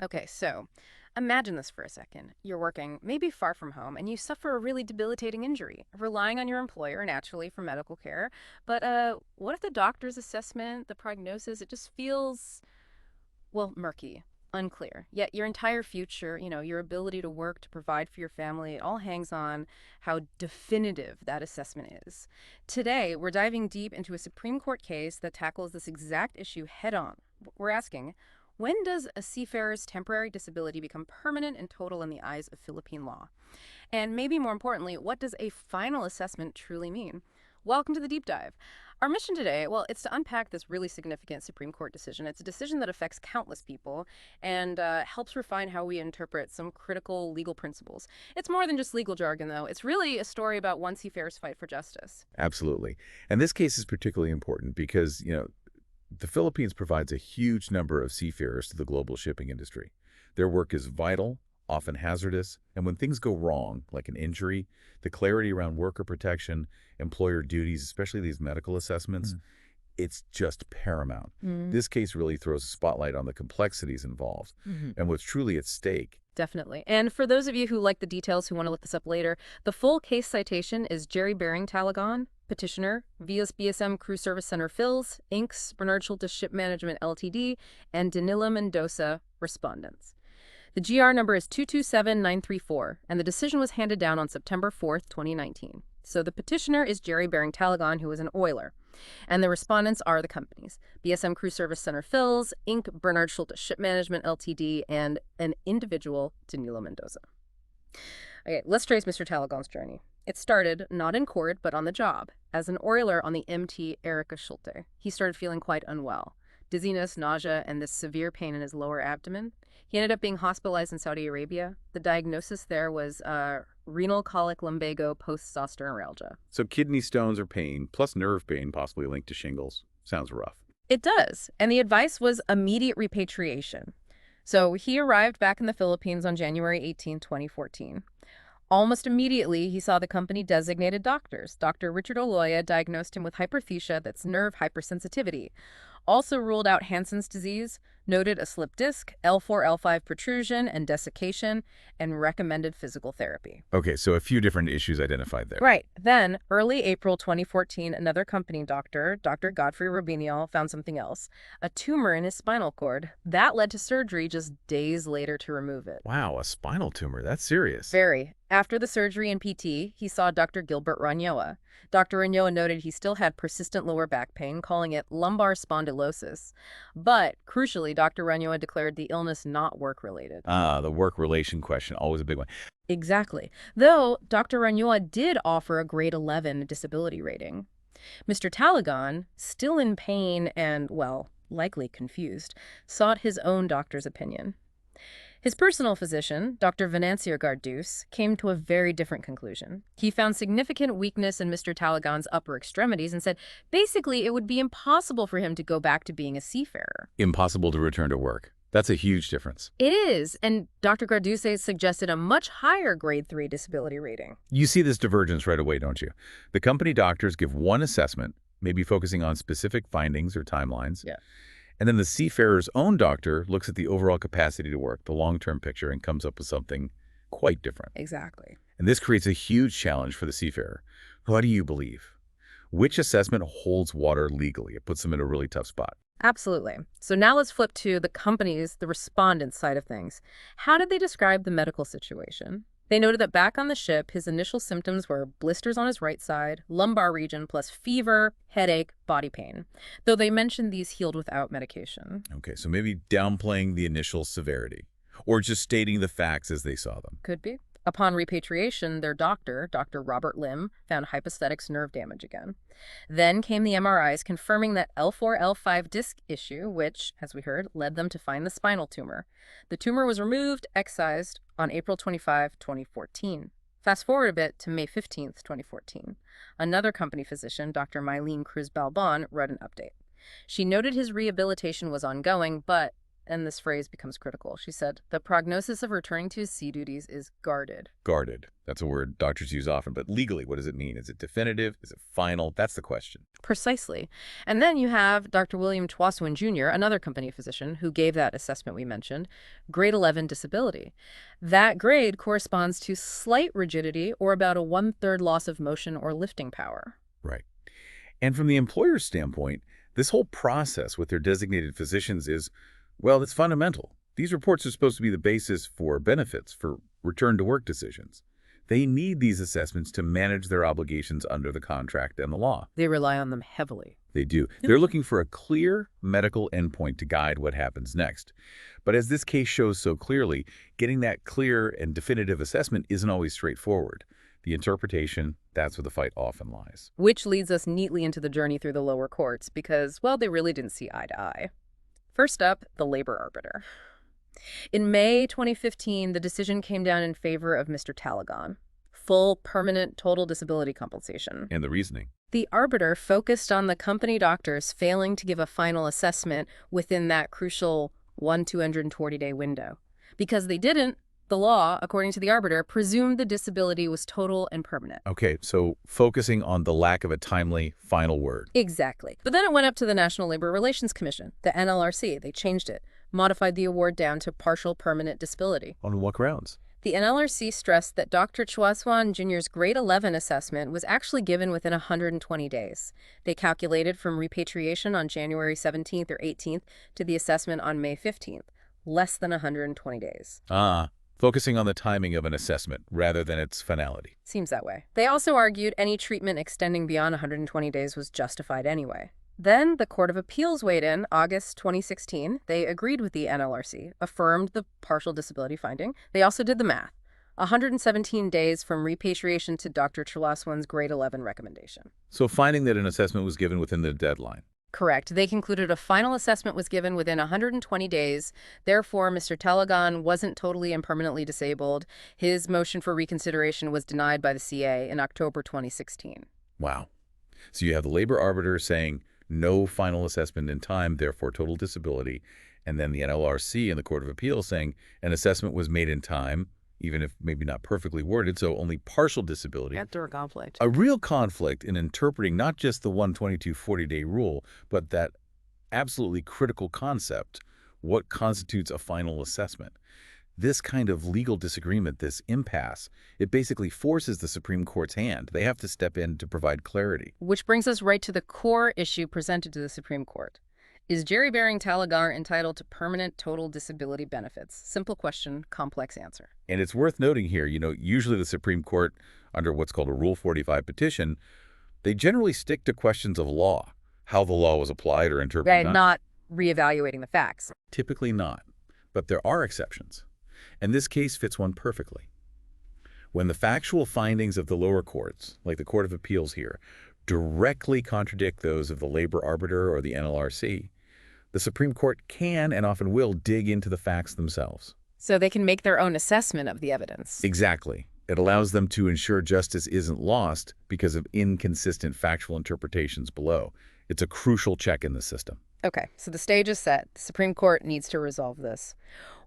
Okay, so imagine this for a second. You're working, maybe far from home, and you suffer a really debilitating injury, relying on your employer naturally for medical care. But what if the doctor's assessment, the prognosis, it just feels, well, murky, unclear. Yet your entire future, your ability to work, to provide for your family, it all hangs on how definitive that assessment is. Today, we're diving deep into a Supreme Court case that tackles this exact issue head on. We're asking, when does a seafarer's temporary disability become permanent and total in the eyes of Philippine law? And maybe more importantly, what does a final assessment truly mean? Welcome to the deep dive. Our mission today, well, it's to unpack this really significant Supreme Court decision. It's a decision that affects countless people and helps refine how we interpret some critical legal principles. It's more than just legal jargon, though. It's really a story about one seafarer's fight for justice. Absolutely. And this case is particularly important because, the Philippines provides a huge number of seafarers to the global shipping industry. Their work is vital, often hazardous, and when things go wrong, like an injury, the clarity around worker protection, employer duties, especially these medical assessments, it's just paramount. This case really throws a spotlight on the complexities involved and what's truly at stake. Definitely. And for those of you who like the details, who want to look this up later, the full case citation is Bering Talaugon, petitioner, BSM Crew Service Center Phils, Inc., Bernard Schultes Ship Management Ltd., and Danila Mendoza, respondents. The GR number is 227934, and the decision was handed down on September 4th, 2019. So the petitioner is Bering Talaugon, who is an oiler. And the respondents are the companies: BSM Crew Service Center Phils, Inc., Bernard Schultes Ship Management Ltd., and an individual, Danilo Mendoza. Okay, let's trace Mr. Talaugon's journey. It started not in court, but on the job. As an oiler on the MT Erika Schulte, he started feeling quite unwell. Dizziness, nausea, and this severe pain in his lower abdomen. He ended up being hospitalized in Saudi Arabia. The diagnosis there was renal colic lumbago post-zoster neuralgia. So kidney stones or pain, plus nerve pain possibly linked to shingles. Sounds rough. It does, and the advice was immediate repatriation. So he arrived back in the Philippines on January 18, 2014. Almost immediately, he saw the company designated doctors. Dr. Richard Oloya diagnosed him with hyperphagia, that's nerve hypersensitivity. Also ruled out Hansen's disease, noted a slipped disc, L4-L5 protrusion and desiccation, and recommended physical therapy. Okay, so a few different issues identified there. Right. Then, early April 2014, another company doctor, Dr. Godfrey Rubinal, found something else: a tumor in his spinal cord. That led to surgery just days later to remove it. Wow, a spinal tumor. That's serious. Very. After the surgery and PT, he saw Dr. Gilbert Ranyoa. Dr. Ranyoa noted he still had persistent lower back pain, calling it lumbar spondylosis. But, crucially, Dr. Ranyoa declared the illness not work-related. Ah, the work relation question, always a big one. Exactly. Though, Dr. Ranyoa did offer a grade 11 disability rating. Mr. Talaugon, still in pain and, well, likely confused, sought his own doctor's opinion. His personal physician, Dr. Venancio Gardus, came to a very different conclusion. He found significant weakness in Mr. Talaugon's upper extremities and said basically it would be impossible for him to go back to being a seafarer. Impossible to return to work. That's a huge difference. It is, and Dr. Gardus suggested a much higher grade 3 disability rating. You see this divergence right away, don't you? The company doctors give one assessment, maybe focusing on specific findings or timelines. Yeah. And then the seafarer's own doctor looks at the overall capacity to work, the long-term picture, and comes up with something quite different. Exactly. And this creates a huge challenge for the seafarer. What do you believe? Which assessment holds water legally? It puts them in a really tough spot. Absolutely. So now let's flip to the company's, the respondent's side of things. How did they describe the medical situation? They noted that back on the ship, his initial symptoms were blisters on his right side, lumbar region, plus fever, headache, body pain, though they mentioned these healed without medication. Okay, so maybe downplaying the initial severity, or just stating the facts as they saw them. Could be. Upon repatriation, their doctor, Dr. Robert Lim, found hypostatic nerve damage again. Then came the MRIs confirming that L4-L5 disc issue, which, as we heard, led them to find the spinal tumor. The tumor was removed, excised, on April 25, 2014. Fast forward a bit to May 15, 2014. Another company physician, Dr. Mylene Cruz Balbon, wrote an update. She noted his rehabilitation was ongoing, but And this phrase becomes critical. She said, the prognosis of returning to his sea duties is guarded. Guarded. That's a word doctors use often, but legally, what does it mean? Is it definitive? Is it final? That's the question. Precisely. And then you have Dr. William Chwaswin Jr., another company physician, who gave that assessment we mentioned, grade 11 disability. That grade corresponds to slight rigidity or about a 1/3 loss of motion or lifting power. Right. And from the employer's standpoint, this whole process with their designated physicians is, well, it's fundamental. These reports are supposed to be the basis for benefits, for return-to-work decisions. They need these assessments to manage their obligations under the contract and the law. They rely on them heavily. They do. They're looking for a clear medical endpoint to guide what happens next. But as this case shows so clearly, getting that clear and definitive assessment isn't always straightforward. The interpretation, that's where the fight often lies. Which leads us neatly into the journey through the lower courts because, well, they really didn't see eye to eye. First up, the labor arbiter. In May 2015, the decision came down in favor of Mr. Talaugon. Full, permanent, total disability compensation. And the reasoning. The arbiter focused on the company doctors failing to give a final assessment within that crucial 240-day window. Because they didn't, the law, according to the arbiter, presumed the disability was total and permanent. Okay, so focusing on the lack of a timely final word. Exactly. But then it went up to the National Labor Relations Commission, the NLRC. They changed it, modified the award down to partial permanent disability. On what grounds? The NLRC stressed that Dr. Chwaswan Jr.'s grade 11 assessment was actually given within 120 days. They calculated from repatriation on January 17th or 18th to the assessment on May 15th, less than 120 days. Focusing on the timing of an assessment rather than its finality. Seems that way. They also argued any treatment extending beyond 120 days was justified anyway. Then the Court of Appeals weighed in August 2016. They agreed with the NLRC, affirmed the partial disability finding. They also did the math. 117 days from repatriation to Dr. Chwaswan's grade 11 recommendation. So finding that an assessment was given within the deadline. Correct. They concluded a final assessment was given within 120 days. Therefore, Mr. Talaugon wasn't totally and permanently disabled. His motion for reconsideration was denied by the CA in October 2016. Wow. So you have the labor arbiter saying no final assessment in time, therefore total disability, and then the NLRC and the Court of Appeals saying an assessment was made in time, even if maybe not perfectly worded, so only partial disability. That's a conflict. A real conflict in interpreting not just the 122 40-day rule, but that absolutely critical concept, what constitutes a final assessment. This kind of legal disagreement, this impasse, it basically forces the Supreme Court's hand. They have to step in to provide clarity. Which brings us right to the core issue presented to the Supreme Court. Is Jerry Bering Talaugon entitled to permanent total disability benefits? Simple question, complex answer. And it's worth noting here, usually the Supreme Court, under what's called a Rule 45 petition, they generally stick to questions of law, how the law was applied or interpreted. Right, not reevaluating the facts. Typically not, but there are exceptions. And this case fits one perfectly. When the factual findings of the lower courts, like the Court of Appeals here, directly contradict those of the labor arbiter or the NLRC, the Supreme Court can and often will dig into the facts themselves. So they can make their own assessment of the evidence. Exactly. It allows them to ensure justice isn't lost because of inconsistent factual interpretations below. It's a crucial check in the system. Okay, so the stage is set. The Supreme Court needs to resolve this.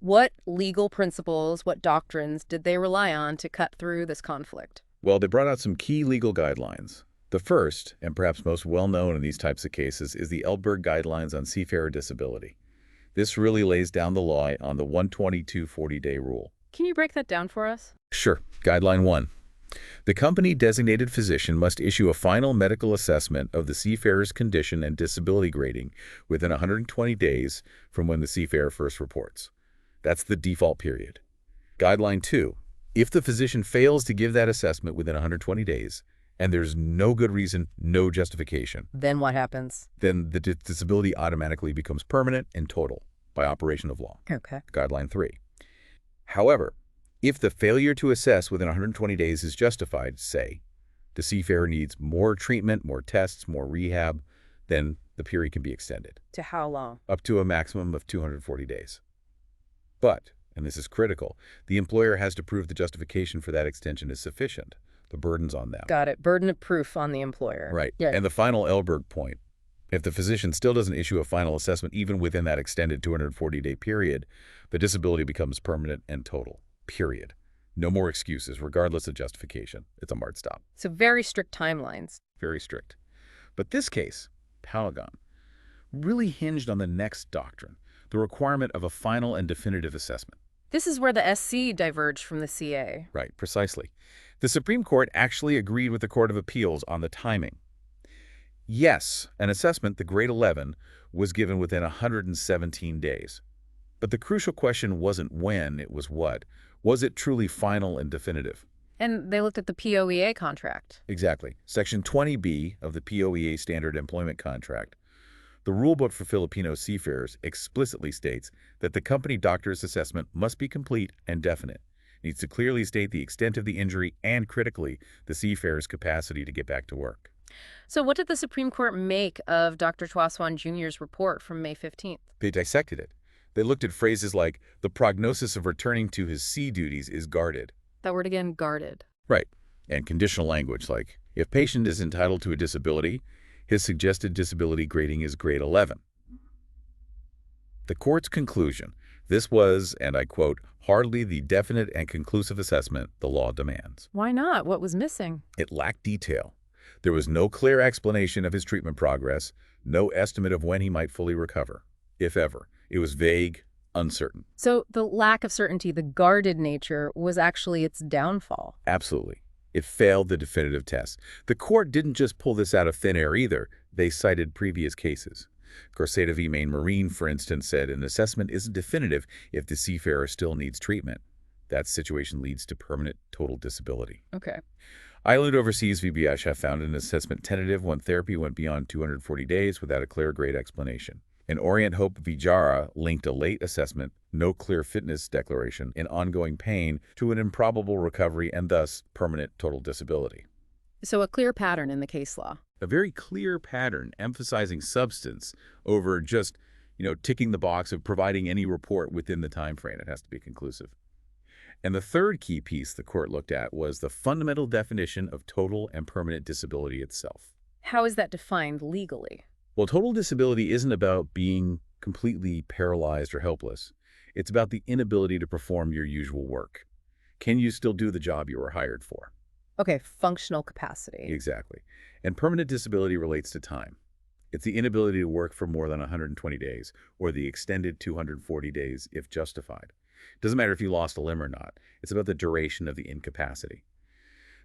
What legal principles, what doctrines did they rely on to cut through this conflict? Well, they brought out some key legal guidelines. The first, and perhaps most well-known in these types of cases, is the Elberg Guidelines on Seafarer Disability. This really lays down the law on the 122 40-day rule. Can you break that down for us? Sure. Guideline 1. The company-designated physician must issue a final medical assessment of the seafarer's condition and disability grading within 120 days from when the seafarer first reports. That's the default period. Guideline 2. If the physician fails to give that assessment within 120 days, and there's no good reason, no justification, Then what happens? then the disability automatically becomes permanent and total by operation of law. Okay. Guideline 3. However, if the failure to assess within 120 days is justified, say, the seafarer needs more treatment, more tests, more rehab, then the period can be extended To how long? up to a maximum of 240 days. But, and this is critical, the employer has to prove the justification for that extension is sufficient. The burden's on them. Got it. Burden of proof on the employer. Right. Yeah. And the final Elberg point, If the physician still doesn't issue a final assessment even within that extended 240-day period, the disability becomes permanent and total, period. No more excuses, regardless of justification. It's a hard stop. So very strict timelines. Very strict. But this case, Talaugon, really hinged on the next doctrine, the requirement of a final and definitive assessment. This is where the SC diverged from the CA. Right, precisely. The Supreme Court actually agreed with the Court of Appeals on the timing. Yes, an assessment, the grade 11, was given within 117 days. But the crucial question wasn't when, it was what. Was it truly final and definitive? And they looked at the POEA contract. Exactly. Section 20B of the POEA Standard Employment Contract. The rulebook for Filipino seafarers explicitly states that the company doctor's assessment must be complete and definite. It needs to clearly state the extent of the injury and, critically, the seafarer's capacity to get back to work. So what did the Supreme Court make of Dr. Chuaswan Jr.'s report from May 15th? They dissected it. They looked at phrases like, the prognosis of returning to his sea duties is guarded. That word again, guarded. Right. And conditional language like, if patient is entitled to a disability, his suggested disability grading is grade 11. The court's conclusion, this was, and I quote, hardly the definite and conclusive assessment the law demands. Why not? What was missing? It lacked detail. There was no clear explanation of his treatment progress, no estimate of when he might fully recover, if ever. It was vague, uncertain. So the lack of certainty, the guarded nature, was actually its downfall. Absolutely. It failed the definitive test. The court didn't just pull this out of thin air either. They cited previous cases. Corseta v. Maine Marine, for instance, said an assessment isn't definitive if the seafarer still needs treatment. That situation leads to permanent total disability. Okay. Island Overseas v. BSM found an assessment tentative when therapy went beyond 240 days without a clear grade explanation. And Orient Hope v. Jara linked a late assessment, no clear fitness declaration, and ongoing pain to an improbable recovery and thus permanent total disability. So a clear pattern in the case law. A very clear pattern emphasizing substance over just, ticking the box of providing any report within the time frame. It has to be conclusive. And the third key piece the court looked at was the fundamental definition of total and permanent disability itself. How is that defined legally? Well, total disability isn't about being completely paralyzed or helpless. It's about the inability to perform your usual work. Can you still do the job you were hired for? Okay, functional capacity. Exactly. And permanent disability relates to time. It's the inability to work for more than 120 days or the extended 240 days if justified. It doesn't matter if you lost a limb or not. It's about the duration of the incapacity.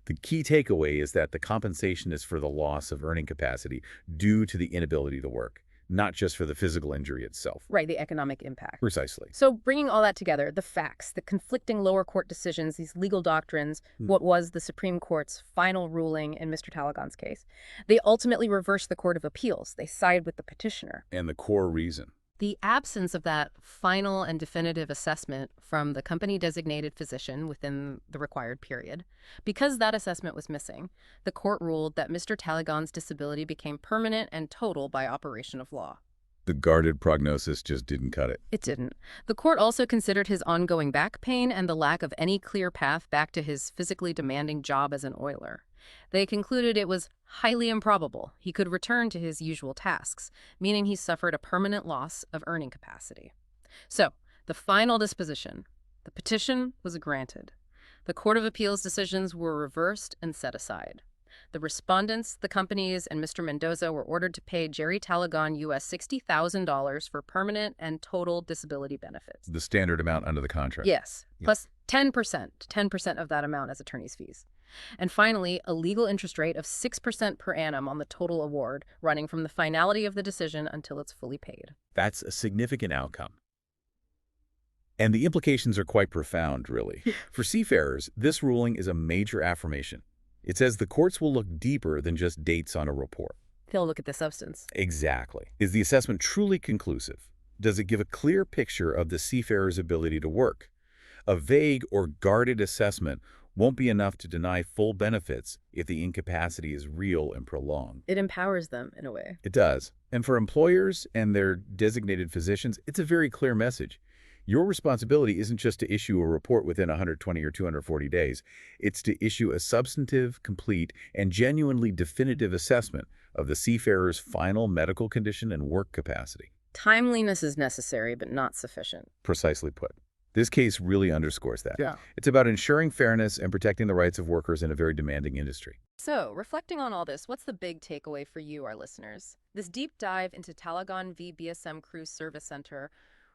The key takeaway is that the compensation is for the loss of earning capacity due to the inability to work, not just for the physical injury itself. Right, the economic impact. Precisely. So bringing all that together, the facts, the conflicting lower court decisions, these legal doctrines, what was the Supreme Court's final ruling in Mr. Talaugon's case, they ultimately reversed the Court of Appeals. They side with the petitioner. And the core reason. The absence of that final and definitive assessment from the company-designated physician within the required period, because that assessment was missing, the court ruled that Mr. Talaugon's disability became permanent and total by operation of law. The guarded prognosis just didn't cut it. It didn't. The court also considered his ongoing back pain and the lack of any clear path back to his physically demanding job as an oiler. They concluded it was highly improbable he could return to his usual tasks, meaning he suffered a permanent loss of earning capacity. So, the final disposition. The petition was granted. The Court of Appeals decisions were reversed and set aside. The respondents, the companies, and Mr. Mendoza were ordered to pay Jerry Talaugon US $60,000 for permanent and total disability benefits. The standard amount under the contract. Yes, plus 10% of that amount as attorney's fees. And finally, a legal interest rate of 6% per annum on the total award, running from the finality of the decision until it's fully paid. That's a significant outcome. And the implications are quite profound, really. For seafarers, this ruling is a major affirmation. It says the courts will look deeper than just dates on a report. They'll look at the substance. Exactly. Is the assessment truly conclusive? Does it give a clear picture of the seafarer's ability to work? A vague or guarded assessment won't be enough to deny full benefits if the incapacity is real and prolonged. It empowers them, in a way. It does. And for employers and their designated physicians, it's a very clear message. Your responsibility isn't just to issue a report within 120 or 240 days. It's to issue a substantive, complete, and genuinely definitive assessment of the seafarer's final medical condition and work capacity. Timeliness is necessary, but not sufficient. Precisely put. This case really underscores that. Yeah. It's about ensuring fairness and protecting the rights of workers in a very demanding industry. So, reflecting on all this, what's the big takeaway for you, our listeners? This deep dive into Talaugon v. BSM Cruise Service Center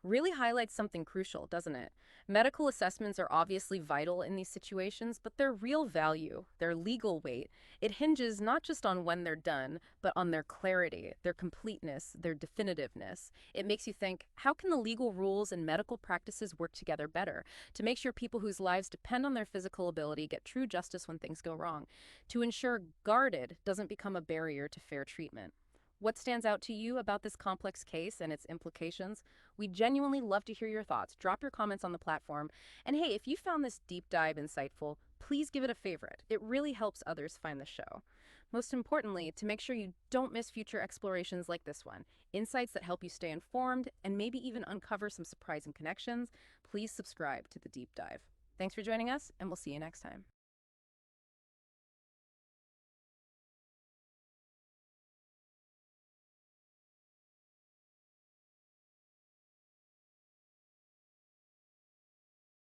really highlights something crucial, doesn't it? Medical assessments are obviously vital in these situations, but their real value, their legal weight, it hinges not just on when they're done, but on their clarity, their completeness, their definitiveness. It makes you think, how can the legal rules and medical practices work together better to make sure people whose lives depend on their physical ability get true justice when things go wrong, to ensure guarded doesn't become a barrier to fair treatment? What stands out to you about this complex case and its implications? We genuinely love to hear your thoughts. Drop your comments on the platform. And hey, if you found this deep dive insightful, please give it a favorite. It really helps others find the show. Most importantly, to make sure you don't miss future explorations like this one, insights that help you stay informed and maybe even uncover some surprising connections, please subscribe to the deep dive. Thanks for joining us, and we'll see you next time.